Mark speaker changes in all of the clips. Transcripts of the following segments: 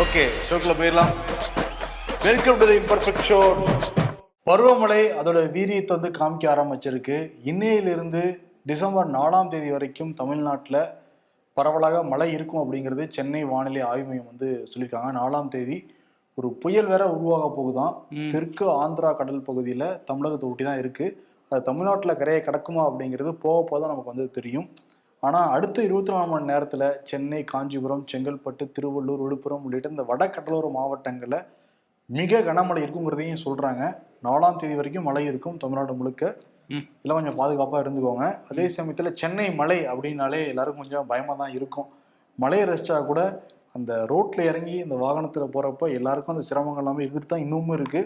Speaker 1: Okay, ஷோக்குள்ள போயிடலாம். Welcome to the imperfect show. பருவமழை அதோட வீரியத்தை வந்து காமிக்க ஆரம்பிச்சிருக்கு. இன்னையிலிருந்து டிசம்பர் 4ஆம் தேதி வரைக்கும் தமிழ்நாட்டில் பரவலாக மழை இருக்கும் அப்படிங்கிறது சென்னை வானிலை ஆய்வு மையம் வந்து சொல்லியிருக்காங்க. 4ஆம் தேதி ஒரு புயல் வேற உருவாக போகுதான். தெற்கு ஆந்திரா கடல் பகுதியில் தமிழகத்தை ஒட்டி தான் இருக்கு. அது தமிழ்நாட்டில் கரையை கடக்குமா அப்படிங்கிறது போக போக தான் நமக்கு வந்து தெரியும். ஆனால் அடுத்த 24 மணி நேரத்தில் சென்னை, காஞ்சிபுரம், செங்கல்பட்டு, திருவள்ளூர், விழுப்புரம் உள்ளிட்ட இந்த வட கடலோர மாவட்டங்களில் மிக கனமழை இருக்குங்கிறதையும் சொல்றாங்க. 4ஆம் தேதி வரைக்கும் மழை இருக்கும் தமிழ்நாடு முழுக்க. எல்லாம் கொஞ்சம் பாதுகாப்பாக இருந்துக்கோங்க. அதே சமயத்தில் சென்னை மழை அப்படின்னாலே எல்லாருக்கும் கொஞ்சம் பயமாக தான் இருக்கும். மழையை ரசிச்சா கூட அந்த ரோட்ல இறங்கி இந்த வாகனத்துல போறப்ப எல்லாருக்கும் அந்த சிரமங்கள் எல்லாமே இருந்துட்டு தான் இன்னமும் இருக்கு.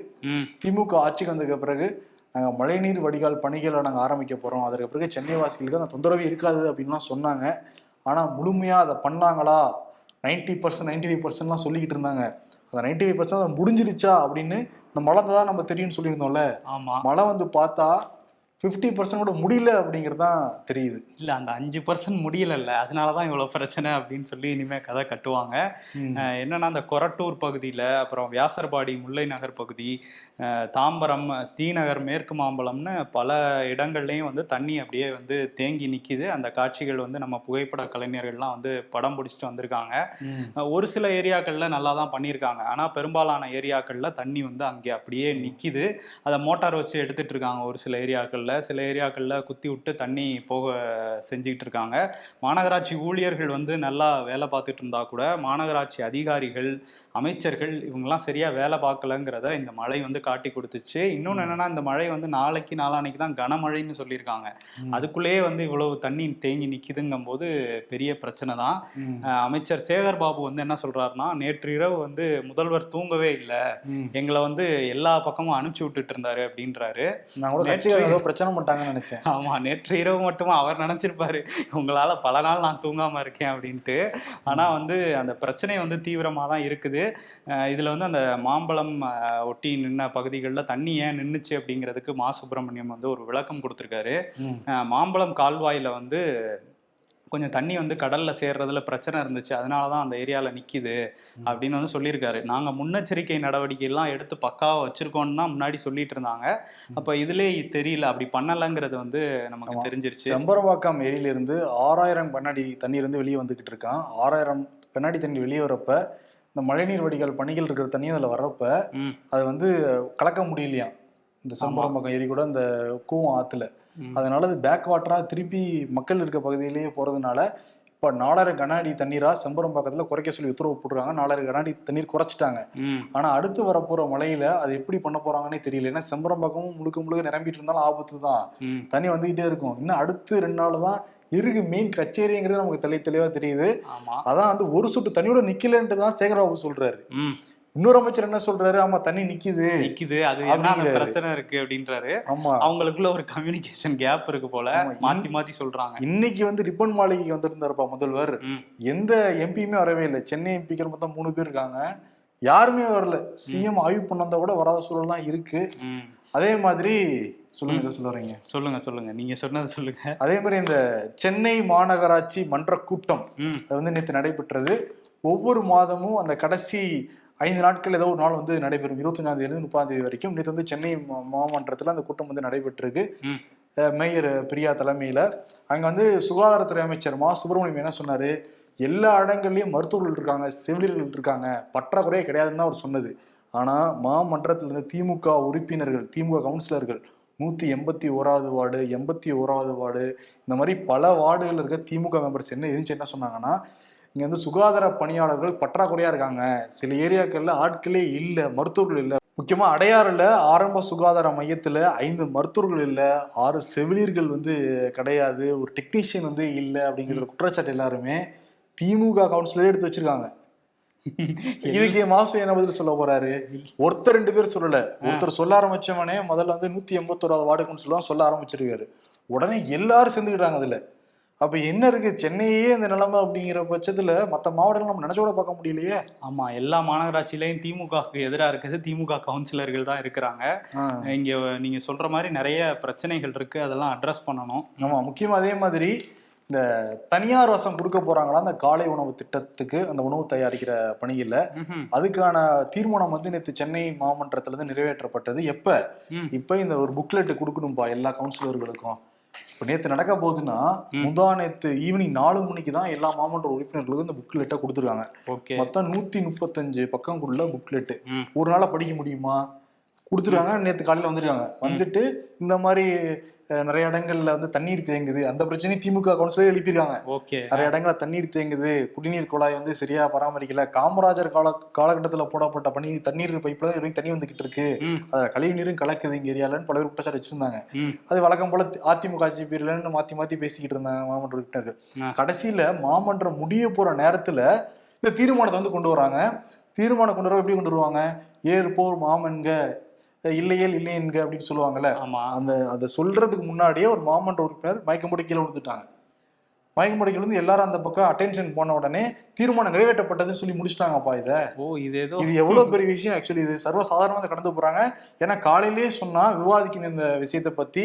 Speaker 1: திமுக ஆட்சிக்கு வந்ததுக்கு பிறகு நாங்கள் மழைநீர் வடிகால் பணிகளை நாங்கள் ஆரம்பிக்க போறோம், அதற்கு பிறகு சென்னை வாசிகளுக்கு அந்த தொந்தரவு இருக்காது அப்படின்லாம் சொன்னாங்க. ஆனா முழுமையா அதை பண்ணாங்களா? 90% 95% சொல்லிக்கிட்டு இருந்தாங்க. அந்த 95% முடிஞ்சிருச்சா அப்படின்னு இந்த மழை தான் நம்ம தெரியும்னு சொல்லியிருந்தோம்ல. மழை வந்து பார்த்தா 50% கூட முடியல அப்படிங்கிறதான் தெரியுது.
Speaker 2: இல்ல அந்த 5% முடியல, அதனாலதான் இவ்வளவு பிரச்சனை அப்படின்னு சொல்லி இனிமே கதை கட்டுவாங்க. என்னன்னா அந்த கொரட்டூர் பகுதியில, அப்புறம் வியாசர்பாடி, முல்லை நகர் பகுதி, தாம்பரம், தீநகர், மேற்கு மாம்பலம்னு பல இடங்கள்லயும் வந்து தண்ணி அப்படியே வந்து தேங்கி நிக்குது. அந்த காட்சிகள் வந்து நம்ம புகைப்பட கலைஞர்கள்லாம் வந்து படம் பிடிச்சிட்டு வந்திருக்காங்க. ஒரு சில ஏரியாக்கள்ல நல்லா தான் பண்ணியிருக்காங்க. ஆனா பெரும்பாலான ஏரியாக்கள்ல தண்ணி வந்து அங்கே அப்படியே நிக்குது. அதை மோட்டார் வச்சு எடுத்துட்டு இருக்காங்க. ஒரு சில ஏரியாக்கள்ல, சில ஏரியாக்கள்ல குத்தி விட்டு தண்ணி போக செஞ்சுக்கிட்டு இருக்காங்க. மாநகராட்சி ஊழியர்கள் வந்து நல்லா வேலை பார்த்துட்டு இருந்தா கூட மாநகராட்சி அதிகாரிகள், அமைச்சர்கள் இவங்கெல்லாம் சரியா வேலை பார்க்கலங்கிறத இந்த மழை வந்து காட்டி கொடுத்துச்சு. இன்னொன்னு என்னன்னா, இந்த மழை வந்து நாளைக்கு நாளானைக்கு தான் கனமழைன்னு சொல்லியிருக்காங்க. அதுக்குள்ளேயே வந்து இவ்வளவு தண்ணி தேங்கி நிக்குதுங்கும் போது பெரிய பிரச்சனை தான். அமைச்சர் சேகர் பாபு வந்து என்ன சொல்றாருன்னா, நேற்று இரவு வந்து முதல்வர் தூங்கவே இல்லை, எங்களை வந்து எல்லா பக்கமும் அனுப்பிச்சு விட்டுட்டு இருந்தாரு அப்படின்றாரு.
Speaker 1: பிரச்சனை பண்ணிட்டாங்கன்னு நினைச்சேன்.
Speaker 2: ஆமா, நேற்று இரவு மட்டுமா அவர் நினைச்சிருப்பாரு உங்களால பல நாள் நான் தூங்காம இருக்கேன் அப்படின்ட்டு. ஆனா வந்து அந்த பிரச்சனை வந்து தீவிரமா தான் இருக்குது. இதுல வந்து அந்த மாம்பழம் ஒட்டி நின்ன பகுதிகளில் தண்ணி ஏன் நின்னுச்சு அப்படிங்கிறதுக்கு மா சுப்பிரமணியம் வந்து ஒரு விளக்கம் கொடுத்திருக்காரு. மாம்பழம் கால்வாயில வந்து கொஞ்சம் தண்ணி வந்து கடல்ல சேர்றதுல பிரச்சனை இருந்துச்சு, அதனாலதான் அந்த ஏரியால நிக்குது அப்படின்னு வந்து சொல்லியிருக்காரு. நாங்க முன்னெச்சரிக்கை நடவடிக்கை எல்லாம் எடுத்து பக்காவா வச்சிருக்கோம்னு தான் முன்னாடி சொல்லிட்டு இருந்தாங்க. அப்ப இதுலயே தெரியல, அப்படி பண்ணலங்கிறது வந்து நமக்கு தெரிஞ்சிருச்சு.
Speaker 1: செம்பரவாக்கம் ஏரியில இருந்து 6000 கண்ணாடி தண்ணி இருந்து வெளியே வந்துகிட்டு இருக்கான். 6000 கண்ணாடி தண்ணி வெளியே வரப்ப இந்த மழைநீர் வடிகால் பணிகள் இருக்கிற தண்ணி அதுல வர்றப்ப அது வந்து கலக்க முடியலையா இந்த செம்பரவாக்கம் ஏரி கூட இந்த கூவம் ஆத்துல. அதனால அது பேக் வாட்டரா திருப்பி மக்கள் இருக்க பகுதியிலேயே போறதுனால இப்ப 4000 கண்ணாடி தண்ணீரா செம்பரம்பாக்கத்துல குறைக்க சொல்லி உத்தரவு போட்டுருக்காங்க. 4000 கண்ணாடி தண்ணீர் குறைச்சிட்டாங்க. ஆனா அடுத்து வரப்போற மழையில அது எப்படி பண்ண போறாங்கன்னே தெரியல. ஏன்னா செம்பரம்பாக்கமும் முழுக்க முழுக்க நிரம்பிட்டு இருந்தாலும் ஆபத்து தான், தண்ணி வந்துகிட்டே இருக்கும். இன்னும் அடுத்து 2 நாள் தான் இருக்கு மெயின் கச்சேரிங்கிறது நமக்கு தெளிவா தெரியுது. அதான் வந்து ஒரு சொட்டு தண்ணியோட நிக்கலன்ட்டு தான் சேகர்பாபு சொல்றாரு. இன்னொரு அமைச்சர் என்ன சொல்றாரு, ஆமா தண்ணி நிக்குது,
Speaker 2: அது என்ன பிரச்சனை இருக்கு அப்படின்றாரு. அவங்களுக்குள்ள ஒரு கம்யூனிகேஷன் கேப் இருக்கு போல, மாத்தி மாத்தி சொல்றாங்க.
Speaker 1: இன்னைக்கு வந்து ரிப்பன் மாளிகைக்கு வந்திருந்தாருப்பா முதல்வர். எந்த எம்பியுமே வரவே இல்லை. சென்னை எம்பிக்கள் மொத்தம் 3 பேர் இருக்காங்க, யாருமே வரல. சிஎம் ஆய்வு பண்ணா கூட வராத சூழல் தான் இருக்கு. அதே மாதிரி சொல்லுங்க, சொல்லுறீங்க
Speaker 2: சொல்லுங்க நீங்க சொன்னது சொல்லுங்க.
Speaker 1: அதே மாதிரி இந்த சென்னை மாநகராட்சி மன்ற கூட்டம் அது வந்து நேற்று நடைபெற்றது. ஒவ்வொரு மாதமும் அந்த கடைசி 5 நாட்கள் ஏதோ ஒரு நாள் வந்து நடைபெறும். 25ஆம் தேதியிலிருந்து 30ஆம் தேதி வரைக்கும். நேற்று வந்து சென்னை மாமன்றத்துல அந்த கூட்டம் வந்து நடைபெற்றிருக்கு. மேயர் பிரியா தலைமையில. அங்க வந்து சுகாதாரத்துறை அமைச்சர் மா சுப்பிரமணியம் என்ன சொன்னாரு, எல்லா இடங்கள்லயும் மருத்துவர்கள் இருக்காங்க, செவிலியர்கள் இருக்காங்க, பற்றாக்குறையே கிடையாதுன்னு தான் அவர் சொன்னது. ஆனா மாமன்றத்துல இருந்து திமுக உறுப்பினர்கள், திமுக கவுன்சிலர்கள் 181வது வார்டு, 81வது வார்டு, இந்த மாதிரி பல வார்டுகள் இருக்க திமுக மெம்பர்ஸ் என்ன சொன்னாங்கன்னா, இங்க வந்து சுகாதார பணியாளர்கள் பற்றாக்குறையா இருக்காங்க, சில ஏரியாக்கள்ல ஆட்களே இல்ல, மருத்துவர்கள் இல்ல. முக்கியமா அடையாறுல ஆரம்ப சுகாதார மையத்துல 5 மருத்துவர்கள் இல்ல, 6 செவிலியர்கள் வந்து கிடையாது, ஒரு டெக்னீஷியன் வந்து இல்ல அப்படிங்கிற குற்றச்சாட்டு எல்லாருமே திமுக கவுன்சிலரே எடுத்து வச்சிருக்காங்க. இதுக்கு மாசம் என்ன பதில் சொல்ல போறாரு? ஒருத்தர் 2 பேர் சொல்லல, ஒருத்தர் சொல்ல ஆரம்பிச்சவனே முதல்ல வந்து 181வது வார்டு கவுன்சிலர் சொல்ல ஆரம்பிச்சிருக்காரு. உடனே எல்லாரும் சேர்ந்துக்கிட்டாங்க அதுல. அப்ப என்ன இருக்கு, சென்னையே இந்த நிலைமை அப்படிங்கிற பட்சத்துல மற்ற மாவட்டங்கள் நம்ம நினைச்சோட பார்க்க முடியலையே.
Speaker 2: ஆமா, எல்லா மாநகராட்சியிலையும் திமுகவுக்கு எதிராக இருக்கிறது திமுக கவுன்சிலர்கள் தான் இருக்கிறாங்க. இங்க நீங்க சொல்ற மாதிரி நிறைய பிரச்சனைகள் இருக்கு, அதெல்லாம் அட்ரஸ் பண்ணணும்.
Speaker 1: ஆமா, முக்கியமா அதே மாதிரி இந்த தனியார் வசம் கொடுக்க போறாங்களா அந்த காலை உணவு திட்டத்துக்கு, அந்த உணவு தயாரிக்கிற பணியில. அதுக்கான தீர்மானம் வந்து நேற்று சென்னை மாமன்றத்துல இருந்து நிறைவேற்றப்பட்டது. இப்ப இந்த ஒரு புக்லெட் கொடுக்கணும்பா எல்லா கவுன்சிலர்களுக்கும். இப்ப நேத்து நடக்க போகுதுன்னா முந்தா நேத்து ஈவினிங் 4 மணிக்கு தான் எல்லா மாமன்ற உறுப்பினர்களுக்கும் இந்த புக்லெட்டை கொடுத்துருக்காங்க. மொத்தம் 135 பக்கங்குள்ள புக்லெட். ஒரு நாள படிக்க முடியுமா? கொடுத்துருக்காங்க. நேத்து காலையில வந்திருக்காங்க. வந்துட்டு இந்த மாதிரி நிறைய இடங்கள்ல வந்து தண்ணீர் தேங்குது, அந்த பிரச்சனையும் திமுக கவுன்சிலர் எழுப்பியிருக்காங்க. நிறைய இடங்கள்ல தண்ணீர் தேங்குது, குடிநீர் குழாய் வந்து சரியா பராமரிக்கல, காமராஜர் காலகட்டத்துல போடப்பட்ட தண்ணீர் பைப்ல தான் தண்ணி வந்துகிட்டு இருக்கு, அதுல கழிவு நீரும் கலக்குது இங்க ஏரியாலன்னு பல பேர் குற்றச்சாட்டு வச்சிருந்தாங்க. அது வழக்கம் போல அதிமுக ஆட்சி பீரியட்லன்னு மாத்தி மாத்தி பேசிக்கிட்டு இருந்தாங்க மாமன்ற உறுப்பினர்கள். கடைசியில மாமன்றம் முடிய போற நேரத்துல இந்த தீர்மானத்தை வந்து கொண்டு வராங்க. தீர்மானம் கொண்டு வர எப்படி கொண்டு வருவாங்க? ஏற்போர் மாமன்க இல்லையேல் இல்லை என்க அப்படின்னு சொல்லுவாங்கல்ல. அதை சொல்றதுக்கு முன்னாடியே ஒரு மாமன்ற உறுப்பினர் மயக்கமுடி கீழே விழுந்துட்டாங்க. மயக்கமுடி கீழே வந்து எல்லாரும் அந்த பக்கம் அட்டென்ஷன் போன உடனே தீர்மானம் நிறைவேற்றப்பட்டதுன்னு சொல்லி முடிச்சிட்டாங்கப்பா. இது எவ்வளவு பெரிய விஷயம். ஆக்சுவலி இது சர்வசாதாரணமாக கடந்து போறாங்க. ஏன்னா காலையிலேயே சொன்னா விவாதிக்கணும் இந்த விஷயத்தை பத்தி,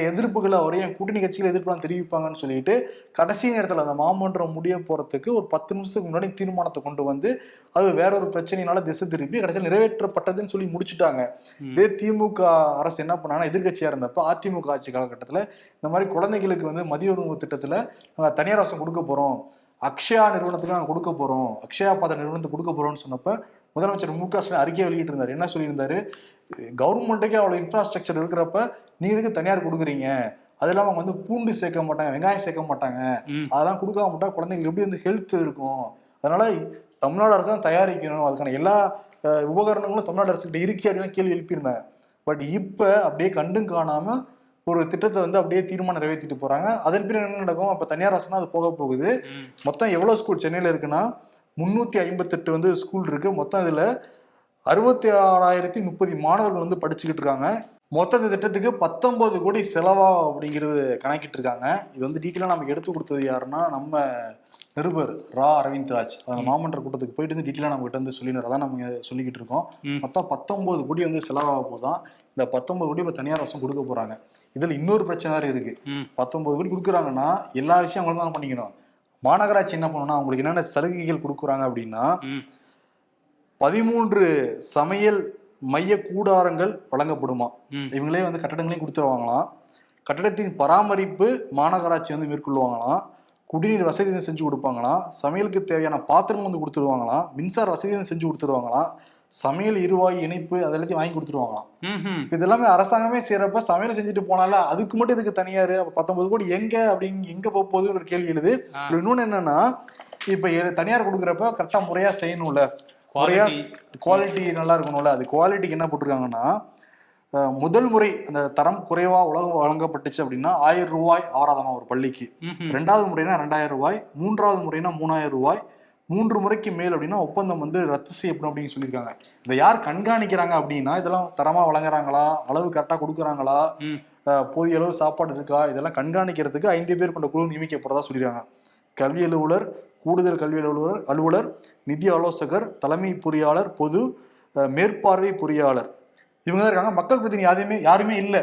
Speaker 1: எதிர்ப்புகளை அவரையும் கூட்டணி கட்சிகள் எதிர்ப்புலாம் தெரிவிப்பாங்கன்னு சொல்லிட்டு கடைசி நேரத்துல அந்த மாமன்றம் முடிய போறதுக்கு ஒரு 10 நிமிஷத்துக்கு முன்னாடி தீர்மானத்தை கொண்டு வந்து அது வேற ஒரு பிரச்சனையினால திசை திருப்பி கடைசியில் நிறைவேற்றப்பட்டதுன்னு சொல்லி முடிச்சுட்டாங்க. இதே திமுக அரசு என்ன பண்ணாங்கன்னா, எதிர்கட்சியா இருந்தப்ப அதிமுக ஆட்சி காலகட்டத்துல இந்த மாதிரி குழந்தைகளுக்கு வந்து மதிய உணவு திட்டத்துல தனியார் வசம் கொடுக்க போறோம், அக்ஷயா நிறுவனத்துக்கு நாங்கள் கொடுக்க போறோம், அக்ஷயா பாத்திர நிறுவனத்துக்கு கொடுக்க போறோம்னு சொன்னப்ப முதலமைச்சர் மு.க. ஸ்டாலின் அறிக்கையை வெளியிட்டு இருந்தாரு. என்ன சொல்லியிருந்தாரு? கவர்மெண்ட்டுக்கே அவ்வளவு இன்ஃப்ராஸ்ட்ரக்சர் இருக்கிறப்ப நீங்க இதுக்கு தனியார் கொடுக்குறீங்க, அது இல்லாம அவங்க வந்து பூண்டு சேர்க்க மாட்டாங்க, வெங்காயம் சேர்க்க மாட்டாங்க, அதெல்லாம் கொடுக்காம விட்டா குழந்தைங்களுக்கு எப்படி வந்து ஹெல்த் இருக்கும், அதனால தமிழ்நாடு அரசு தான் தயாரிக்கணும், அதுக்கான எல்லா உபகரணங்களும் தமிழ்நாடு அரசுகிட்ட இருக்கு அப்படின்னு கேள்வி எழுப்பியிருந்தாங்க. பட் இப்ப அப்படியே கண்டும் காணாம ஒரு திட்டத்தை வந்து அப்படியே தீர்மானம் நிறைவேற்றிட்டு போறாங்க. அதன் பிறகு என்ன நடக்கும்? அப்ப தனியார் அரசு தான் அது போக போகுது. மொத்தம் எவ்வளவு ஸ்கூல் சென்னையில இருக்குன்னா 358 வந்து ஸ்கூல் இருக்கு. மொத்தம் இதுல 66,030 மாணவர்கள் வந்து படிச்சுக்கிட்டு இருக்காங்க. மொத்த திட்டத்துக்கு 19 கோடி செலவா அப்படிங்கிறது கணக்கிட்டு இருக்காங்க. இது வந்து டீட்டெயிலா நமக்கு எடுத்து கொடுத்தது யாருன்னா நம்ம நிருபர் ரா அரவிந்த்ராஜ். அந்த மாமன்ற கூட்டத்துக்கு போயிட்டு வந்து டீட்டெயிலா நம்ம கிட்ட வந்து சொல்லினார். அதான் நம்ம சொல்லிக்கிட்டு இருக்கோம். மொத்தம் 19 கோடி வந்து செலவாக போதான். இந்த 19 கோடி இப்ப தனியார் அரசும் கொடுக்க போறாங்க. இதுல இன்னொரு பிரச்சனை இருக்கு. 19 கோடி கொடுக்குறாங்கன்னா எல்லா விஷயம் அவங்களும் தான் பண்ணிக்கணும். மாநகராட்சி என்ன பண்ணணும்னா அவங்களுக்கு என்னென்ன சலுகைகள் கொடுக்குறாங்க அப்படின்னா 13 சமையல் மைய கூடாரங்கள் வழங்கப்படுமா. இவங்களே வந்து கட்டடங்களையும் கொடுத்துருவாங்களாம். கட்டடத்தின் பராமரிப்பு மாநகராட்சி வந்து மேற்கொள்வாங்களாம். குடிநீர் வசதி செஞ்சு கொடுப்பாங்களாம். சமையலுக்கு தேவையான பாத்திரம் வந்து கொடுத்துருவாங்களாம். மின்சார வசதி செஞ்சு கொடுத்துருவாங்களாம். சமையல் எரிவாயு இணைப்பு அதெல்லாத்தையும் வாங்கி கொடுத்துருவாங்களாம். இதெல்லாமே அரசாங்கமே செய்யறப்ப சமையல் செஞ்சுட்டு போனால அதுக்கு மட்டும் இதுக்கு தனியாரு 19 கோடி எங்க அப்படிங்க எங்க போக போகுதுன்னு ஒரு கேள்வி எழுது. இன்னொன்னு என்னன்னா, இப்ப தனியார் கொடுக்குறப்ப கரெக்டா முறையா செய்யணும்ல, முறையா குவாலிட்டி நல்லா இருக்கணும்ல. அது குவாலிட்டிக்கு என்ன போட்டிருக்காங்கன்னா, முதல் முறை அந்த தரம் குறைவா உலகம் வழங்கப்பட்டுச்சு அப்படின்னா 1000 ரூபாய் ஆராதமா ஒரு பள்ளிக்கு. 2வது முறைனா 2000 ரூபாய், 3வது முறைனா 3000 ரூபாய், 3 முறைக்கு மேல் அப்படின்னா ஒப்பந்தம் வந்து ரத்து செய்யப்படும் அப்படின்னு சொல்லியிருக்காங்க. இதை யார் கண்காணிக்கிறாங்க அப்படின்னா, இதெல்லாம் தரமா வழங்குறாங்களா, அளவு கரெக்டா கொடுக்குறாங்களா, போதிய அளவு சாப்பாடு இருக்கா, இதெல்லாம் கண்காணிக்கிறதுக்கு 5 பேர் கொண்ட குழு நியமிக்கப்படுறதா சொல்லியிருக்காங்க. கல்வி அலுவலர், கூடுதல் கல்வி அலுவலர், நிதி ஆலோசகர், தலைமை பொறியாளர், பொது மேற்பார்வை பொறியாளர், இவங்க தான் இருக்காங்க. மக்கள் பிரதிநிதி யாருமே இல்லை.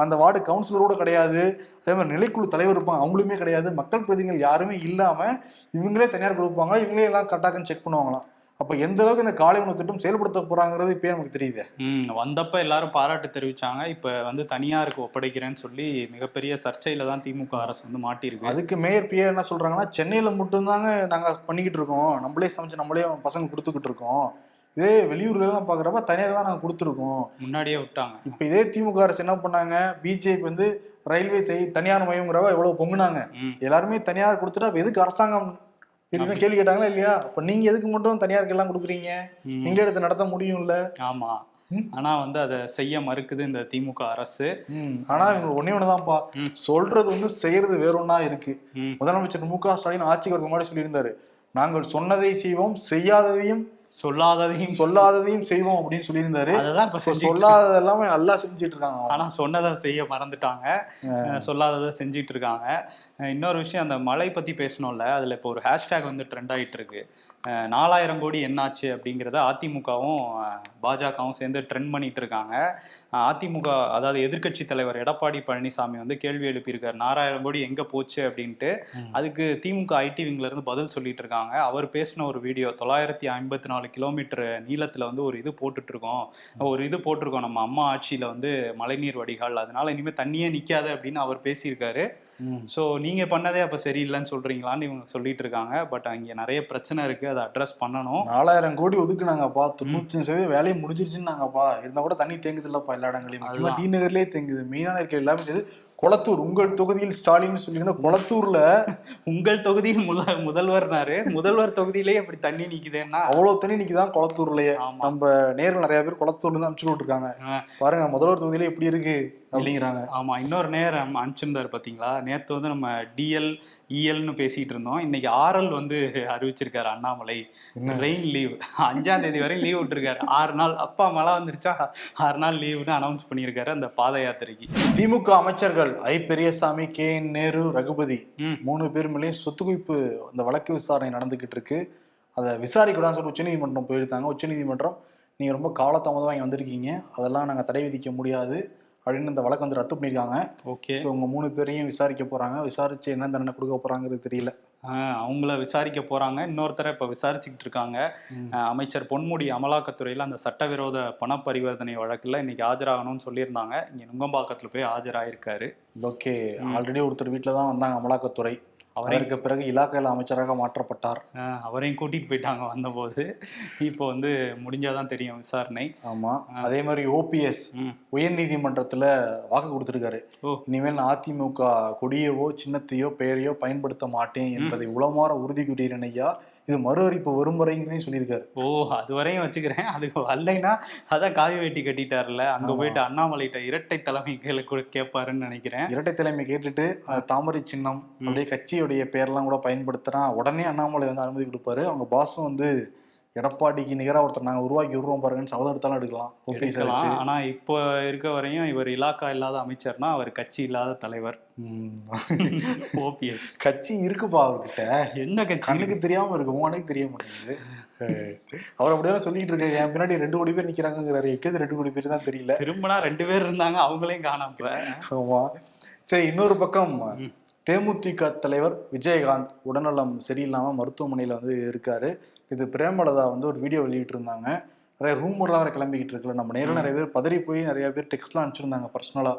Speaker 1: அந்த வார்டு கவுன்சிலரோட கிடையாது. அதே மாதிரி நிலைக்குழு தலைவர் இருப்பாங்க, அவங்களுமே கிடையாது. மக்கள் பிரதிநிதிகள் யாருமே இல்லாம இவங்களே தனியார் கொடுப்பாங்க. இவங்களே எல்லாம் கரெக்டாக செக் பண்ணுவாங்களாம். அப்ப எந்த அளவுக்கு இந்த காலை உணவு திட்டம் செயல்படுத்த போறாங்கிறது இப்ப நமக்கு தெரியுது.
Speaker 2: வந்தப்ப எல்லாரும் பாராட்டு தெரிவிச்சாங்க. இப்ப வந்து தனியாருக்கு ஒப்படைக்கிறேன்னு சொல்லி மிகப்பெரிய சர்ச்சையில தான் திமுக அரசு வந்து மாட்டிருக்கு.
Speaker 1: அதுக்கு மேயர் பிஏ என்ன சொல்றாங்கன்னா, சென்னையில மட்டும்தாங்க நாங்க பண்ணிக்கிட்டு இருக்கோம், நம்மளே சமைச்சு நம்மளே பசங்க கொடுத்துக்கிட்டு இருக்கோம், இதே வெளியூர்ல எல்லாம் பாக்குறப்ப தனியார் தான் நாங்க கொடுத்துருக்கோம், முன்னாடியே விட்டாங்க. இப்ப இதே திமுக அரசு என்ன பண்ணாங்க, பிஜேபி வந்து ரயில்வே தனியார் மையங்கிறவ எவ்வளவு பொங்குனாங்க. எல்லாருமே தனியார் கொடுத்துட்டா எதுக்கு அரசாங்கம் கேள்வி கேட்டாங்களா இல்லையா? அப்ப நீங்க எதுக்கு மட்டும் தனியாருக்கு எல்லாம் கொடுக்குறீங்க, நீங்களே எடுத்து நடத்த முடியும்ல.
Speaker 2: ஆமா, ஆனா வந்து அதை செய்ய மறுக்குது இந்த திமுக அரசு.
Speaker 1: ஆனா இவங்க ஒன்னே ஒண்ணுதான்ப்பா, சொல்றது ஒண்ணு செய்யறது வேற ஒன்னா இருக்கு. முதலமைச்சர் மு.க. ஸ்டாலின் ஆட்சிக்கு வரதுக்கு முன்னாடி சொல்லியிருந்தாரு, நாங்கள் சொன்னதை செய்வோம், செய்யாததையும் சொல்லாததையும் செய்வோம் அப்படின்னு சொல்லியிருந்தாரு.
Speaker 2: அததான் இப்ப
Speaker 1: சொல்லாதது எல்லாமே நல்லா செஞ்சுட்டு இருக்காங்க.
Speaker 2: ஆனா சொன்னதை செய்ய மறந்துட்டாங்க, சொல்லாததை செஞ்சிட்டு இருக்காங்க. இன்னொரு விஷயம், அந்த மழை பத்தி பேசணும்ல, அதுல இப்போ ஒரு ஹேஷ்டேக் வந்து ட்ரெண்ட் ஆயிட்டு இருக்கு. 4000 கோடி என்னாச்சு அப்படிங்கிறத அதிமுகவும் பாஜகவும் சேர்ந்து ட்ரெண்ட் பண்ணிட்டு இருக்காங்க. அதிமுக, அதாவது எதிர்க்கட்சி தலைவர் எடப்பாடி பழனிசாமி வந்து கேள்வி எழுப்பியிருக்காரு, 4000 கோடி எங்க போச்சு அப்படின்ட்டு. அதுக்கு திமுக ஐடி விங்ல இருந்து பதில் சொல்லிட்டு இருக்காங்க. அவர் பேசின ஒரு வீடியோ, 954 கிலோமீட்டர் நீளத்துல வந்து ஒரு இது போட்டிருக்கோம் நம்ம அம்மா ஆட்சியில வந்து மழைநீர் வடிகால், அதனால இனிமே தண்ணியே நிக்காது அப்படின்னு அவர் பேசியிருக்காரு. ஸோ நீங்க பண்ணதே அப்ப சரியில்லைன்னு சொல்றீங்களான்னு இவங்க சொல்லிட்டு இருக்காங்க. பட் அங்க நிறைய பிரச்சனை இருக்கு, அதை அட்ரஸ் பண்ணணும்.
Speaker 1: 4000 கோடி ஒதுக்குனாங்கப்பா, 95% வேலையை முடிஞ்சிருச்சுன்னாங்கப்பா. இருந்தா கூட தண்ணி தேங்குது இல்லப்பா எல்லா இடங்களையும். டி நகர்லயே தேங்குது, மெயினான இருக்க எல்லாமே. கொளத்தூர், உங்கள் தொகுதியில் ஸ்டாலின் சொல்லியிருந்தா, கொளத்தூர்ல
Speaker 2: உங்கள் தொகுதியில் முதல்வர் தொகுதியிலேயே அப்படி தண்ணி நிக்குதுன்னா
Speaker 1: அவ்வளவு தண்ணி நிக்குதான் கொளத்தூர்லயே. நம்ம நேரில் நிறைய பேர் கொளத்தூர்ல இருந்து அனுப்பிச்சு விட்டுருக்காங்க. பாருங்க முதல்வர் தொகுதியில எப்படி இருக்கு அப்படிங்கிறாங்க.
Speaker 2: ஆமா, இன்னொரு நேரம் அனுப்பிச்சிருந்தாரு பாத்தீங்களா. நேத்து வந்து நம்ம டிஎல் இஎல்னு பேசிட்டு இருந்தோம், இன்னைக்கு ஆர்எல் வந்து அறிவிச்சிருக்காரு அண்ணாமலை. ரெயின் லீவ் 5ஆம் தேதி வரை லீவ் விட்டுருக்காரு, 6 நாள். அப்பா மழை வந்துருச்சா 6 நாள் லீவுன்னு அனௌன்ஸ் பண்ணியிருக்காரு அந்த பாத யாத்திரைக்கு.
Speaker 1: திமுக அமைச்சர்கள் ஐ பெரியசாமி, கே என் நேரு, ரகுபதி 3 பேர் மேலேயும் சொத்து குவிப்பு அந்த வழக்கு விசாரணை நடந்துகிட்டு இருக்கு. அதை விசாரிக்கூடாதுன்னு சொல்லி உச்சநீதிமன்றம் போயிருந்தாங்க. உச்சநீதிமன்றம், நீங்க ரொம்ப காலதாமதமாக இங்கே வந்திருக்கீங்க, அதெல்லாம் நாங்கள் தடை விதிக்க முடியாது அப்படின்னு இந்த வழக்கு வந்து ரத்து பண்ணியிருக்காங்க.
Speaker 2: ஓகே,
Speaker 1: உங்க 3 பேரையும் விசாரிக்க போறாங்க. விசாரிச்சு என்ன தண்டனை கொடுக்க போறாங்கிறது தெரியல.
Speaker 2: அவங்கள விசாரிக்க போறாங்க. இன்னொருத்தரை இப்ப விசாரிச்சுக்கிட்டு இருக்காங்க. அமைச்சர் பொன்முடி அமலாக்கத்துறையில அந்த சட்டவிரோத பண பரிவர்த்தனை வழக்குல இன்னைக்கு ஆஜராகணும்னு சொல்லியிருந்தாங்க. இங்க நுங்கம்பாக்கத்துல போய் ஆஜராயிருக்காரு.
Speaker 1: ஓகே, ஆல்ரெடி ஒருத்தர் வீட்டுல தான் வந்தாங்க அமலாக்கத்துறை. அவருக்கு பிறகு இலாக்கையில் அமைச்சராக மாற்றப்பட்டார்.
Speaker 2: அவரையும் கூட்டிட்டு போயிட்டாங்க வந்தபோது. இப்போ வந்து முடிஞ்சாதான் தெரியும் விசாரணை.
Speaker 1: ஆமா, அதே மாதிரி ஓபிஎஸ் உயர் நீதிமன்றத்துல வாக்கு கொடுத்திருக்காரு. இனிமேல் அதிமுக கொடியவோ சின்னத்தையோ பெயரையோ பயன்படுத்த மாட்டேன் என்பதை உளமாற உறுதி கூறுகிறேன் ஐயா, இது மறு அறிப்பு வரும் வரைக்கும் சொல்லியிருக்காரு.
Speaker 2: அது வரையும் வச்சுக்கிறேன், அதுக்கு வரலைன்னா அதான் காவி வேட்டி கட்டிட்டாருல, அங்க போயிட்டு அண்ணாமலைகிட்ட இரட்டை தலைமை கேட்பாருன்னு நினைக்கிறேன்.
Speaker 1: இரட்டை தலைமை கேட்டுட்டு தாமரை சின்னம் அப்படியே கட்சியுடைய பேர்லாம் கூட பயன்படுத்துறான், உடனே அண்ணாமலை வந்து அனுமதி கொடுப்பாரு. அவங்க பாஸும் வந்து எடப்பாடிக்கு நிகராக ஒருத்தர் நாங்கள் உருவாக்கி விடுறோம் பாருங்கன்னு சபதம் எடுத்தாலும் எடுக்கலாம்.
Speaker 2: ஆனா இப்போ இருக்க வரையும் இவர் இலாக்கா இல்லாத அமைச்சர்னா அவர் கட்சி இல்லாத தலைவர். ஓபிஎஸ்
Speaker 1: கட்சி இருக்குப்பா அவர்கிட்ட,
Speaker 2: என்ன கட்சி
Speaker 1: கண்ணுக்கு தெரியாம இருக்கு, உனக்கு தெரிய மாட்டேங்குது. அவர் அப்படிதான் சொல்லிட்டு இருக்காரு, என் பின்னாடி 2 கோடி பேர் நிக்கிறாங்கிறாரு. எக்கது 2 கோடி பேர் தான் தெரியல.
Speaker 2: திரும்பினா 2 பேர் இருந்தாங்க, அவங்களையும் காணாம.
Speaker 1: ஆமா, சரி. இன்னொரு பக்கம் தேமுதிக தலைவர் விஜயகாந்த் உடல்நலம் சரியில்லாம மருத்துவமனையில வந்து இருக்காரு. இது பிரேமலதா வந்து ஒரு வீடியோ வெளியிட்டு இருந்தாங்க. நிறைய ரூமர்லாம் வேற கிளம்பிக்கிட்டு இருக்குல்ல, நம்ம நேரில் நிறைய பேர் பதறி போய் நிறைய பேர் டெக்ஸ்ட்லாம் அனுப்பிச்சிருந்தாங்க பர்சனலா.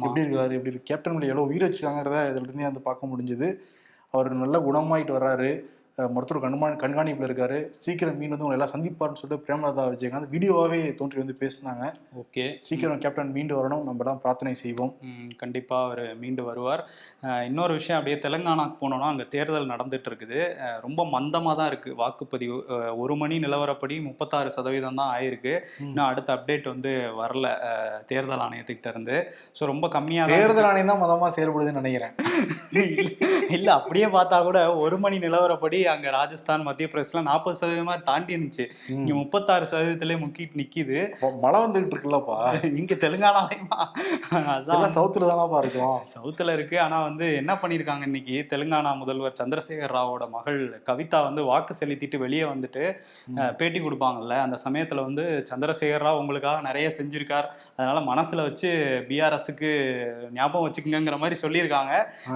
Speaker 1: எப்படி இருக்காரு, எப்படி இருக்கு கேப்டன் மீடியா, எவ்வளோ உயிர் வச்சிருக்காங்கிறத இதுல இருந்தே வந்து பார்க்க முடிஞ்சுது. அவர் நல்ல குணமாயிட்டு வர்றாரு, மருத்துவர் கண்காணிப்புல இருக்காரு, சீக்கிரம் மீன் வந்து உங்களை எல்லாம் சந்திப்பார்னு சொல்லிட்டு பிரேமலதா விஜயகாந்த் வீடியோவாவே தோன்றி வந்து பேசினாங்க.
Speaker 2: ஓகே,
Speaker 1: சீக்கிரம் கேப்டன் மீண்டு வரணும், நம்ம எல்லாம் பிரார்த்தனை செய்வோம்.
Speaker 2: கண்டிப்பா அவர் மீண்டு வருவார். இன்னொரு விஷயம், அப்படியே தெலுங்கானாக்கு போனோம்னா அங்கே தேர்தல் நடந்துட்டு இருக்குது. ரொம்ப மந்தமாக தான் இருக்கு வாக்குப்பதிவு. 1 மணி நிலவரப்படி 36% தான் ஆயிருக்கு. இன்னும் அடுத்த அப்டேட் வந்து வரல தேர்தல் ஆணையத்துக்கிட்ட இருந்து. ஸோ ரொம்ப கம்மியாக,
Speaker 1: தேர்தல் ஆணையம் தான் மதமாக செயல்படுதுன்னு நினைக்கிறேன்.
Speaker 2: இல்லை, அப்படியே பார்த்தா கூட 1 மணி நிலவரப்படி அங்க ராஜஸ்தான் மத்திய பிரதேசல 40% தாண்டி இருந்துச்சு. இங்க 36% முக்கிட்டு நிக்குது.
Speaker 1: மழை வந்துகிட்டு இருக்குல்லப்பா
Speaker 2: இங்க தெலுங்கானாலையுமா?
Speaker 1: அதான் சவுத்துல தானப்பா இருக்கும்.
Speaker 2: சவுத்துல இருக்கு. ஆனா வந்து என்ன பண்ணிருக்காங்க, இன்னைக்கு தெலுங்கானா முதல்வர் சந்திரசேகர் ராவோட மகள் கவிதா வந்து வாக்கு செலுத்திட்டு வெளியே வந்துட்டு பேட்டி கொடுப்பாங்கல்ல, அந்த சமயத்துல வந்து சந்திரசேகர் ராவ் உங்களுக்காக நிறைய செஞ்சிருக்கார், அதனால மனசுல வச்சு பிஆர்எஸ்க்கு ஞாபகம் வச்சுக்கங்கிற மாதிரி சொல்லியிருக்காங்க.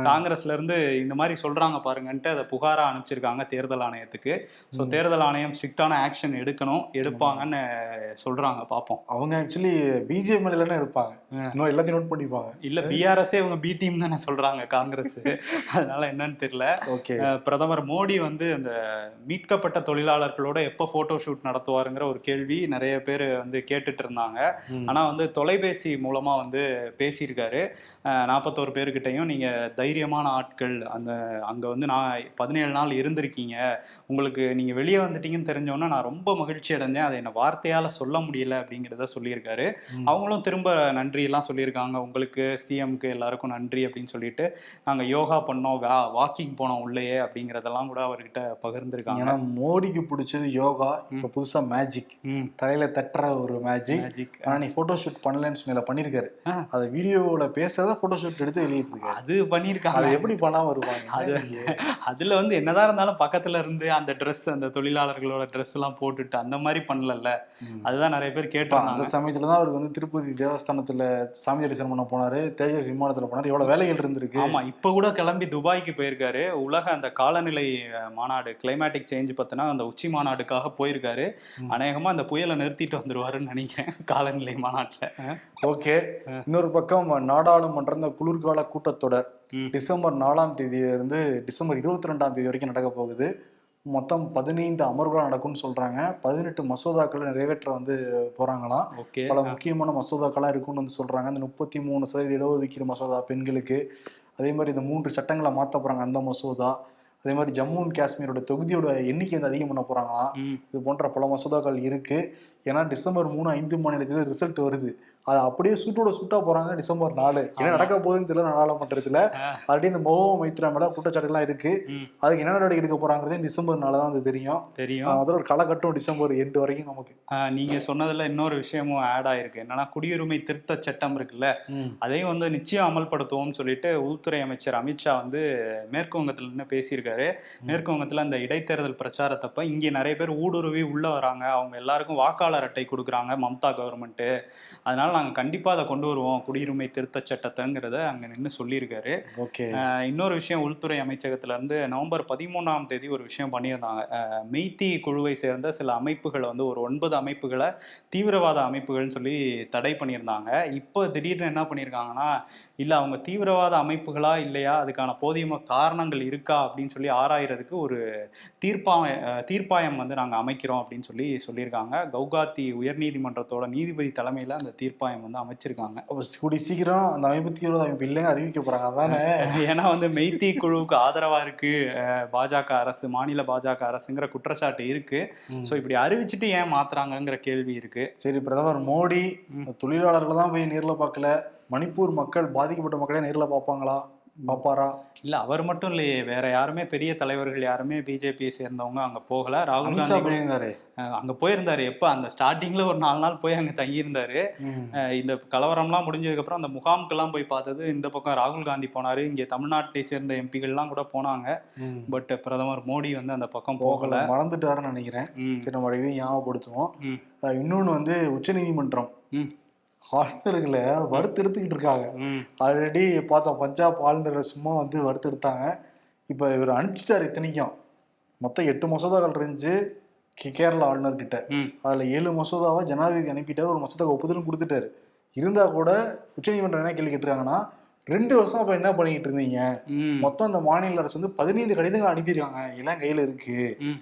Speaker 2: காங்கிரஸ்ல இருந்து இந்த மாதிரி சொல்றாங்க பாருங்கன்ட்டு அதை புகாரா அனுப்பிச்சிருக்காங்க தேர்தல் ஆணையத்துக்கு. ஸோ தேர்தல் ஆணையம் ஸ்ட்ரிக்டான ஆக்ஷன் எடுப்பாங்கன்னு சொல்றாங்க. பார்ப்போம்.
Speaker 1: அவங்க ஆக்சுவலி பிஜேபி மேல எடுப்பாங்க, இன்னும் எல்லாத்தையும் நோட் பண்ணிப்பாங்க.
Speaker 2: இல்ல, பிஆர்எஸ்ஸே இவங்க பி டீம் தானே சொல்றாங்க காங்கிரஸ், அதனால என்னன்னு தெரியல. பிரதமர் மோடி வந்து அந்த மீட்கப்பட்ட தொழிலாளர்களோட எப்போ போட்டோ ஷூட் நடத்துவாருங்கிற ஒரு கேள்வி நிறைய பேர் வந்து கேட்டுட்டு இருந்தாங்க. ஆனா வந்து தொலைபேசி மூலமா வந்து பேசியிருக்காரு 41 பேருக்கிட்டையும். நீங்க தைரியமான ஆட்கள், அங்க வந்து நான் 17 நாள் இருந்திருக்கேன், வந்திருக்கீங்க, உங்களுக்கு நீங்க வெளியே வந்துட்டீங்கன்னு தெரிஞ்சோன்னா நான் ரொம்ப மகிழ்ச்சி அடைஞ்சேன், அதை என்ன வார்த்தையால சொல்ல முடியல அப்படிங்கிறத சொல்லியிருக்காரு. அவங்களும் திரும்ப நன்றி எல்லாம் சொல்லியிருக்காங்க, உங்களுக்கு சிஎம்க்கு எல்லாருக்கும் நன்றி அப்படின்னு சொல்லிட்டு. நாங்க யோகா பண்ணோம், வாக்கிங் போனோம் உள்ளேயே அப்படிங்கிறதெல்லாம் கூட அவர்கிட்ட பகிர்ந்துருக்காங்க.
Speaker 1: ஏன்னா மோடிக்கு பிடிச்சது யோகா, இப்போ புதுசா மேஜிக், தலையில தட்டுற ஒரு மேஜிக். ஆனா நீ போட்டோ ஷூட் பண்ணலன்னு சொன்ன, பண்ணிருக்காரு. அதை வீடியோல பேசுறத போட்டோ ஷூட் எடுத்து வெளியிட்டிருக்காரு.
Speaker 2: அது பண்ணிருக்காங்க.
Speaker 1: அது எப்படி பண்ணாம வருவாங்க?
Speaker 2: அதுல வந்து என்னதான் இருந்தாலும் பக்கத்துல இருந்து அந்த ட்ரெஸ், அந்த தொழிலாளர்களோட ட்ரெஸ் எல்லாம் போட்டுட்டு அந்த மாதிரி பண்ணல. அதுதான் நிறைய பேர் கேட்டாங்க.
Speaker 1: அந்த சமயத்துலதான் அவருக்கு வந்து திருப்பதி தேவஸ்தானத்துல சாமி தரிசனம் பண்ண போனாரு, தேஜஸ் விமானத்துல போனாரு, எவ்வளவு வேலைகள் இருந்திருக்கு.
Speaker 2: ஆமா, இப்ப கூட கிளம்பி துபாய்க்கு போயிருக்காரு. உலக அந்த காலநிலை மாநாடு, கிளைமேட்டிக் சேஞ்ச் பத்தினா அந்த உச்சி மாநாடுக்காக போயிருக்காரு. அநேகமா அந்த புயலை நிறுத்திட்டு வந்துருவாருன்னு நினைக்கிறேன் காலநிலை மாநாட்டுல.
Speaker 1: ஓகே, இன்னொரு பக்கம் நாடாளுமன்ற குளிர்கால கூட்டத்தொடர் டிசம்பர் 4ஆம் தேதியிலிருந்து டிசம்பர் 22ஆம் தேதி வரைக்கும் நடக்க போகுது. மொத்தம் 15 அமர்வுகள் நடக்கும்னு சொல்றாங்க. 18 மசோதாக்களை நிறைவேற்ற வந்து போறாங்களாம். பல முக்கியமான மசோதாக்கள்லாம் இருக்கும்னு வந்து சொல்றாங்க. இந்த 33% இடஒதுக்கீடு மசோதா பெண்களுக்கு, அதே மாதிரி இந்த 3 சட்டங்களை மாற்ற போறாங்க அந்த மசோதா, அதே மாதிரி ஜம்மு அண்ட் காஷ்மீரோட தொகுதியோட எண்ணிக்கை வந்து அதிகம் பண்ண போறாங்களாம். இது போன்ற பல மசோதாக்கள் இருக்கு. ஏன்னா டிசம்பர் 3, 5 மாநிலத்துல ரிசல்ட் வருது. அதை அப்படியே சுட்டா போறாங்க டிசம்பர் 4. என்ன நடக்க போகுதுன்னு தெரியல நாடாளுமன்றத்துல. ஆல்ரெடி இந்த மோகோ மைத்ரா மேல குற்றச்சாட்டுலாம் இருக்கு. அதுக்கு என்ன நடவடிக்கை எடுக்க போறாங்கிறதே டிசம்பர் 4 தான் வந்து தெரியும். அதில் ஒரு களக்கட்டும் டிசம்பர் 8 வரைக்கும் நமக்கு.
Speaker 2: நீங்க சொன்னதுல இன்னொரு விஷயமும் ஆட் ஆயிருக்கு. என்னன்னா குடியுரிமை திருத்த சட்டம் இருக்குல்ல, அதையும் வந்து நிச்சயம் அமல்படுத்துவோம்னு சொல்லிட்டு உள்துறை அமைச்சர் அமித்ஷா வந்து மேற்கு வங்கத்துல இருந்து பேசியிருக்காரு. மேற்கு வங்கத்துல அந்த இடைத்தேர்தல் பிரச்சாரத்தப்ப இங்கே நிறைய பேர் ஊடுருவி உள்ள வராங்க, அவங்க எல்லாருக்கும் வாக்காளர் அட்டை கொடுக்குறாங்க மம்தா கவர்மெண்ட், அதனால நாங்க கண்டிப்பா அதை கொண்டு வருவோம் குடியுரிமை திருத்த சட்டத்தைங்கிறத அங்க நின்று சொல்லியிருக்காரு. இன்னொரு விஷயம், உள்துறை அமைச்சகத்துல இருந்து நவம்பர் 13ஆம் தேதி ஒரு விஷயம் பண்ணியிருந்தாங்க. மெய்தி குழுவை சேர்ந்த சில அமைப்புகளை வந்து ஒரு 9 அமைப்புகளை தீவிரவாத அமைப்புகள்னு சொல்லி தடை பண்ணியிருந்தாங்க. இப்போ திடீர்னு என்ன பண்ணியிருக்காங்கன்னா, இல்லை அவங்க தீவிரவாத அமைப்புகளா இல்லையா, அதுக்கான போதிய காரணங்கள் இருக்கா அப்படின்னு சொல்லி ஆராயறதுக்கு ஒரு தீர்ப்பாயம் வந்து நாங்கள் அமைக்கிறோம் அப்படின்னு சொல்லியிருக்காங்க. கவுகாத்தி உயர்நீதிமன்றத்தோட நீதிபதி தலைமையில் அந்த தீர்ப்பாயம் வந்து அமைச்சிருக்காங்க.
Speaker 1: கூடி சீக்கிரம் அந்த அமைப்பு தீவிரவாத அமைப்பு இல்லைங்க அறிவிக்க போறாங்க. அதானே,
Speaker 2: ஏன்னா வந்து மெய்தி குழுவுக்கு ஆதரவா இருக்கு பாஜக அரசு, மாநில பாஜக அரசுங்கிற குற்றச்சாட்டு இருக்கு. ஸோ இப்படி அறிவிச்சுட்டு ஏன் மாத்துறாங்கிற கேள்வி இருக்கு.
Speaker 1: சரி, பிரதமர் மோடி தொழிலாளர்களை தான் போய் நேரில் பார்க்கல, மணிப்பூர் மக்கள், பாதிக்கப்பட்ட மக்களே நேரில் பார்ப்பாரா?
Speaker 2: இல்ல, அவர் மட்டும் இல்லையே, வேற யாருமே பெரிய தலைவர்கள் யாருமே பிஜேபியை சேர்ந்தவங்க அங்க போகல. ராகுல் காந்தி அங்க போயிருந்தாரு. எப்ப அந்த ஸ்டார்டிங்ல ஒரு 4 நாள் போய் அங்க தங்கியிருந்தாரு. இந்த கலவரம்லாம் முடிஞ்சதுக்கு அப்புறம் அந்த முகாமுக்கெல்லாம் போய் பார்த்தது இந்த பக்கம் ராகுல் காந்தி போனாரு. இங்கே தமிழ்நாட்டை சேர்ந்த எம்பிகள்லாம் கூட போனாங்க. பட் பிரதமர் மோடி வந்து அந்த பக்கம் போகல,
Speaker 1: மறந்துட்டாருன்னு நினைக்கிறேன். சரி, நம்ம ஞாபகப்படுத்துவோம். இன்னொன்னு வந்து உச்ச நீதிமன்றம் ஆளுநர்களை வறுத்தெடுத்துக்கிட்டு இருக்காங்க. ஆல்ரெடி பார்த்தோம், பஞ்சாப் ஆளுநர்களை சும்மா வந்து வறுத்தெடுத்தாங்க. இப்போ இவர் அனுப்பிச்சிட்டாரு. இத்தனைக்கும் மொத்தம் 8 மசோதாக்கள் இருந்துச்சு கேரளா ஆளுநர்கிட்ட. அதுல 7 மசோதாவை ஜனாதிபதி அனுப்பிட்டாரு, ஒரு மசோதாவை ஒப்புதலும் கொடுத்துட்டாரு. இருந்தா கூட உச்சநீதிமன்றம் என்ன கேள்வி கேட்டுருக்காங்கன்னா, 2 வருஷம் அப்ப என்ன பண்ணிக்கிட்டு இருந்தீங்க? மொத்தம் இந்த மாநில அரசு வந்து 15 கடிதங்கள் அனுப்பியிருக்காங்க, எல்லாம் கையில இருக்கு.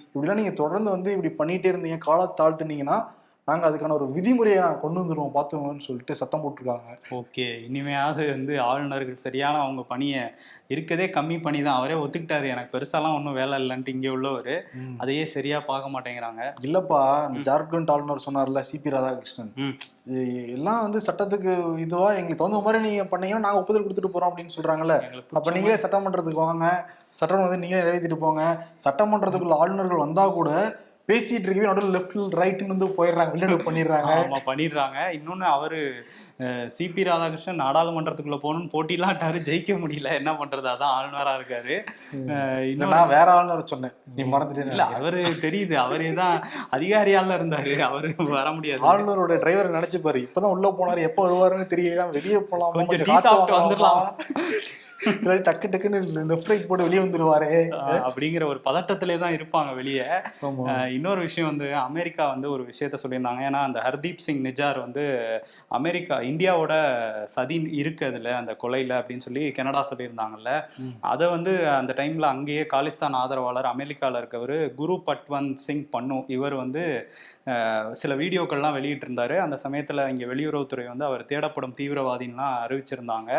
Speaker 1: இப்படிலாம் நீங்க தொடர்ந்து வந்து இப்படி பண்ணிட்டே இருந்தீங்க, காலத்தை தாழ்த்துனீங்கன்னா நாங்க அதுக்கான ஒரு விதிமுறையை கொண்டு வந்துருவோம் பார்த்துக்கோன்னு சொல்லிட்டு சத்தம் போட்டிருக்காங்க.
Speaker 2: ஓகே, இனிமையாவது வந்து ஆளுநர்கள் சரியான அவங்க பணியை இருக்கதே கம்மி பண்ணி தான் அவரே ஒத்துக்கிட்டாரு. எனக்கு பெருசாலாம் ஒன்றும் வேலை இல்லைன்ட்டு இங்கே உள்ளவர் அதையே சரியா பார்க்க மாட்டேங்கிறாங்க.
Speaker 1: இல்லப்பா, இந்த ஜார்க்கண்ட் ஆளுநர் சொன்னார்ல சிபி ராதாகிருஷ்ணன், எல்லாம் வந்து சட்டத்துக்கு இதுவா எங்களுக்கு தகுந்த மாதிரி நீங்க பண்ணீங்கன்னா நாங்க ஒப்புதல் கொடுத்துட்டு போறோம் அப்படின்னு சொல்றாங்கல்ல. அப்ப நீங்களே சட்டமன்றத்துக்கு வாங்க, சட்டம் வந்து நீங்களே நிறைவேற்றிட்டு போங்க. சட்டமன்றத்துக்குள்ள ஆளுநர்கள் வந்தா கூட பேசிட்டு இருக்கவே நடுவில் லெஃப்ட் ரைட்னு வந்து போயிடுறாங்க, வெளிநடப்பு பண்ணிடுறாங்க.
Speaker 2: இன்னொன்னு அவரு சிபி ராதாகிருஷ்ணன் நாடாளுமன்றத்துக்குள்ள போகணும்னு போட்டிலாம் ஜெயிக்க முடியல, என்ன பண்றது, அதான் ஆளுநரா இருக்காரு.
Speaker 1: நான் வேற ஆளுநர் சொன்னேன், நீ மறந்துட்டேன்.
Speaker 2: இல்ல, அவரு தெரியுது, அவரே தான் அதிகாரியால இருந்தாரு, அவரு வர முடியாது.
Speaker 1: ஆளுநரோட டிரைவர் நினைச்சு பாரு, இப்பதான் உள்ள போனாரு, எப்ப வருவாருன்னு தெரியல, வெளியே போலாம்,
Speaker 2: கொஞ்சம் டீ சாப்பிட்டு வந்துடலாம்,
Speaker 1: டக்கு டக்குன்னு லெஃப்ட் ரைட் போட்டு வெளியே வந்துருவாரு
Speaker 2: அப்படிங்கிற ஒரு பதட்டத்திலே தான் இருப்பாங்க வெளியே. இன்னொரு விஷயம் வந்து அமெரிக்கா வந்து ஒரு விஷயத்த சொல்லியிருந்தாங்க. ஏன்னா அந்த ஹர்தீப் சிங் நிஜார் வந்து இந்தியாவோட சதி இருக்கு அதுல, அந்த கொலையில அப்படின்னு சொல்லி கனடா சொல்லியிருந்தாங்கல்ல. அதை வந்து அந்த டைம்ல அங்கேயே காலிஸ்தான் ஆதரவாளர் அமெரிக்கால இருக்கவர் குரு பட்வந்த் சிங் பன்னு, இவர் வந்து சில வீடியோக்கள்லாம் வெளியிட்டிருந்தாரு. அந்த சமயத்துல இங்க வெளியுறவுத்துறை வந்து அவர் தேடப்படும் தீவிரவாதின்லாம் அறிவிச்சிருந்தாங்க.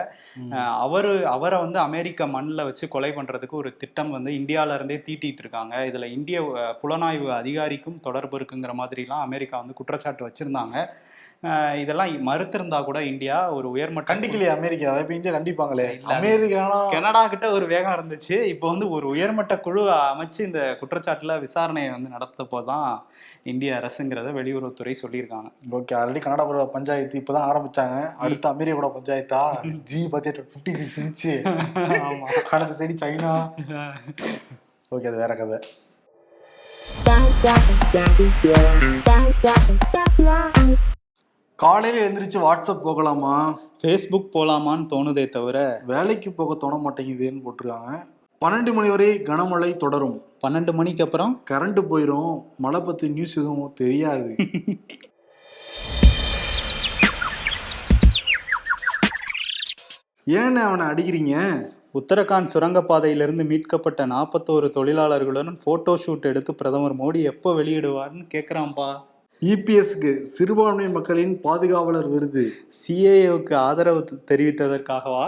Speaker 2: அவரை வந்து அமெரிக்க மண்ணில் வச்சு கொலை பண்றதுக்கு ஒரு திட்டம் வந்து இந்தியால இருந்தே தீட்டிட்டு இருக்காங்க. இதுல இந்திய புலனாய்வு அதிகாரிக்கும் தொடர்பு இருக்குங்கிற மாதிரிலாம் அமெரிக்கா வந்து குற்றச்சாட்டு வச்சிருந்தாங்க. இதெல்லாம் மறுத்திருந்தா கூட இந்தியா ஒரு உயர்மட்ட
Speaker 1: கண்டிக்கலையே அமெரிக்கா. இப்ப இந்தியா கண்டிப்பாங்களே. அமெரிக்கானா
Speaker 2: கனடா கிட்ட ஒரு வேகம் இருந்துச்சு. இப்போ வந்து ஒரு உயர்மட்ட குழு அமைச்சு இந்த குற்றச்சாட்டுல விசாரணையை வந்து நடத்தப்போதான் இந்திய அரசுங்கிறத வெளியுறவுத்துறை சொல்லியிருக்காங்க.
Speaker 1: ஓகே, ஆல்ரெடி கனடா கூட பஞ்சாயத்து இப்பதான் ஆரம்பிச்சாங்க. அடுத்து அமெரிக்கா கூட பஞ்சாயத்தா? ஜி 56 இன்ச்சு. அடுத்த சைடு சைனா. ஓகே, அது வேற கதை. காலையில எழுந்திரிச்சு வாட்ஸ்அப் போகலாமா,
Speaker 2: ஃபேஸ்புக் போலாமான்னு தோணுதே தவிர
Speaker 1: வேலைக்கு போக தோண மாட்டேங்குதுன்னு போட்டிருக்காங்க. 12 மணி வரை கனமழை தொடரும்.
Speaker 2: 12 மணிக்கு அப்புறம்
Speaker 1: கரண்ட் போயிரும். மழை பத்தி நியூஸ் எதுவும் தெரியாது. ஏன்னு அவனை அடிக்கிறீங்க?
Speaker 2: உத்தரகாண்ட் சுரங்கப்பாதையிலிருந்து மீட்கப்பட்ட 41 தொழிலாளர்களுடன் போட்டோ ஷூட் எடுத்து பிரதமர் மோடி எப்போ வெளியிடுவார்னு கேட்குறான்பா.
Speaker 1: இபிஎஸ்க்கு சிறுபான்மை மக்களின் பாதுகாவலர் விருது.
Speaker 2: சிஏஏவுக்கு ஆதரவு தெரிவித்ததற்காகவா?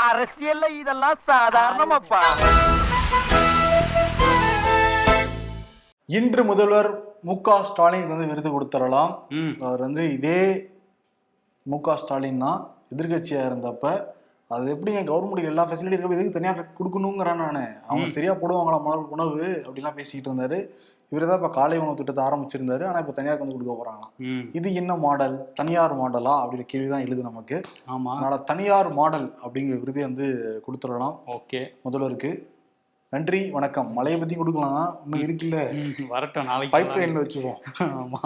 Speaker 3: அரசியல்ல இதெல்லாம் சாதாரணமாப்பா.
Speaker 1: இன்று முதல்வர் மு.க. ஸ்டாலின் வந்து விருது கொடுத்துடலாம். அவர் வந்து இதே மு.க. ஸ்டாலின் தான் எதிர்கட்சியா இருந்தப்ப, அது எப்படி என் கவர்மெண்ட் எல்லா ஃபெசிலிட்டி இருக்க எதுக்கு தனியார் கொடுக்கணுங்கிறான் நானு, அவங்க சரியா போடுவாங்களா முதல் உணவு அப்படிலாம் பேசிக்கிட்டு இருந்தாரு. இவர் தான் இப்போ காலை உணவு திட்டத்தை ஆரம்பிச்சிருந்தாரு. ஆனால் இப்போ தனியார் வந்து கொடுக்க போறாங்களாம். இது என்ன மாடல், தனியார் மாடலா அப்படிங்கிற கேள்விதான் எழுது நமக்கு.
Speaker 2: ஆமா,
Speaker 1: அதனால தனியார் மாடல் அப்படிங்கிற விருதை வந்து கொடுத்துடலாம்.
Speaker 2: ஓகே,
Speaker 1: முதல்வருக்கு நன்றி, வணக்கம். மழையை பத்தி கொடுக்கலாம், இன்னும் இருக்குல்ல,
Speaker 2: வரட்டும், நாளைக்கு
Speaker 1: பைப் லைன்ல வச்சுப்போம்.
Speaker 2: ஆமா.